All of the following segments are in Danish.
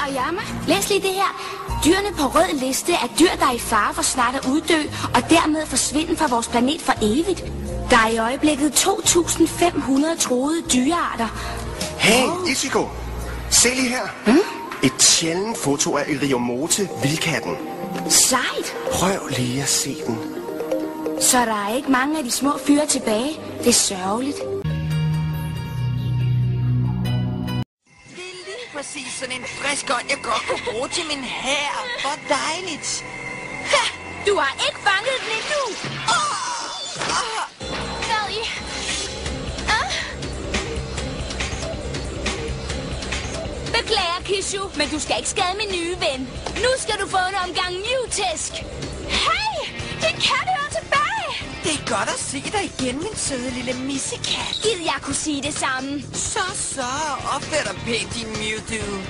Aoyama. Læs lige det her. Dyrene på rød liste er dyr, der er i fare for snart at uddø, og dermed forsvinde fra vores planet for evigt. Der er i øjeblikket 2.500 truede dyrearter. Hey, Ichigo! Se lige her. Et sjældent foto af Iriomote, vildkatten. Sejt. Prøv lige at se den. Så der er ikke mange af de små fyre tilbage. Det er sørgeligt. Præcis sådan en frisk ånd, jeg godt kunne bruge til min hær. Hvor dejligt. Ha! Du har ikke fanget den endnu. Hvad i? Beklager, Kishu, men du skal ikke skade min nye ven. Nu skal du få en omgang Newtæsk. Hey! Din kat hører tilbage! Det er godt at se dig igen, min søde lille missekat. Gid jeg kunne sige det samme. Så, opfør dig pænt, din Mewtwo.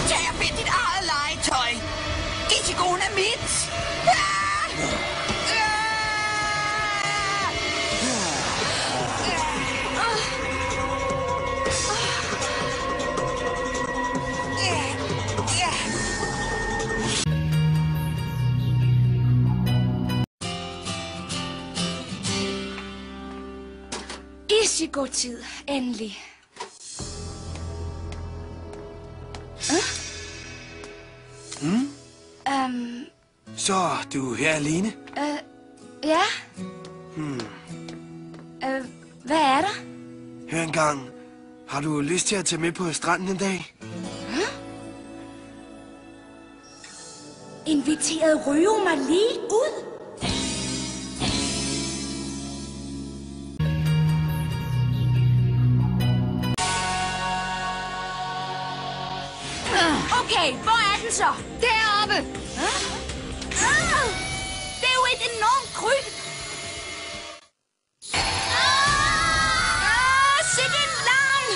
Tag og find dit eget legetøj. Ichigoen er mit. Ichigo-tid, endelig. Så, du er her alene? Ja? Hvad er der? Hør engang. Har du lyst til at tage med på stranden en dag? Inviterede Ryo mig lige ud? Okay, hvor er den så? Deroppe! Det er jo et enormt kryb! Sikke en larm!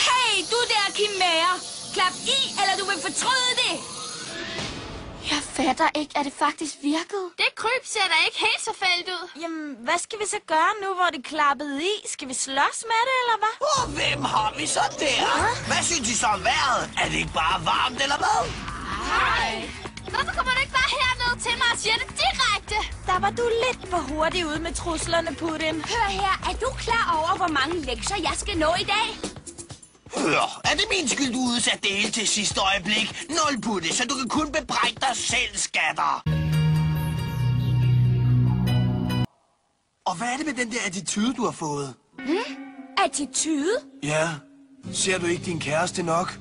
Hey, du der Chimera! Klap i, eller du vil fortryde det! Jeg fatter ikke, at det faktisk virkede. Det kryb ser da ikke helt så fældt ud. Jamen, hvad skal vi så gøre nu, hvor det klappede i? Skal vi slås med det, eller hvad? Og hvem har vi så der? Hvad synes I så om vejret? Er det ikke bare varmt, eller hvad? Hej. Hvorfor kommer du ikke bare herned til mig og siger det direkte? Der var du lidt for hurtig ude med truslerne, Putin. Hør her, er du klar over, hvor mange lektier jeg skal nå i dag? Hør, er det min skyld, du udsatte det hele til sidste øjeblik? 0 på det, så du kan kun bebrejde dig selv, skatter. Og hvad er det med den der attitude, du har fået? Attitude? Ja. Ser du ikke din kæreste nok?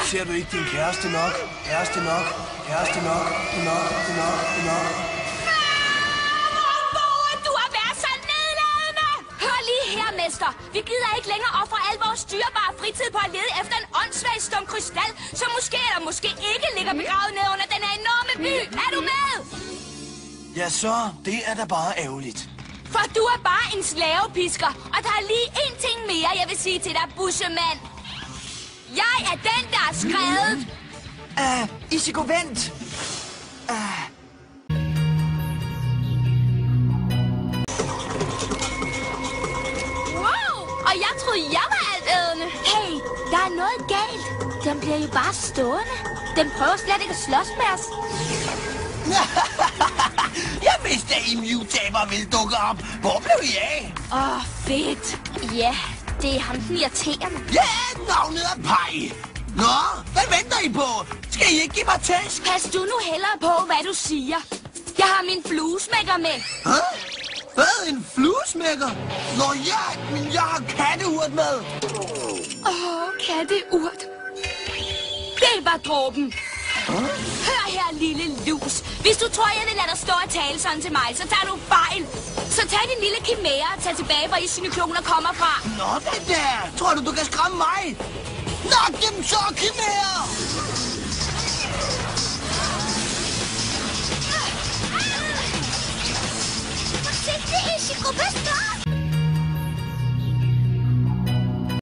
Ser du ikke din kæreste nok? Kæreste nok? Kæreste nok? nok. Du har været så nedladende! Hør lige her, mester. Vi gider ikke længere ofre al vores dyrebare fritid på at lede efter en åndssvag stum krystal, som måske eller måske ikke ligger begravet ned under den her enorme by. Er du med? Ja, så. Det er da bare ærgerligt. For du er bare en slavepisker, og der er lige én ting mere, jeg vil sige til dig, bussemand. Jeg er den, der har skrevet... Ichigo, vent. Wow! Og jeg troede, jeg var altædende. Hey, der er noget galt. Den bliver jo bare stående. Den prøver slet ikke at slås med os. Jeg vidste, at I Mew-taber ville dukke op. Hvor blev I af? Fedt. Ja, det er ham den irriterende. Ja, navnet er Pai. Nå, hvad venter I på? Skal I ikke give mig tæsk? Pas du nu hellere på, hvad du siger. Jeg har min fluesmækker med. Hæ? Hvad? En fluesmækker? Nå ja, men jeg har katteurt med. Katteurt. Det var dråben. Hør her, lille lus. Hvis du tror, jeg vil lade dig stå og tale sådan til mig, så tager du fejl. Så tag din lille Chimera og tag tilbage, hvor I cykloner kommer fra. Nå, det der. Tror du kan skræmme mig? Nok dem så, Chimera! Forsigtig, Ichigo, pas på!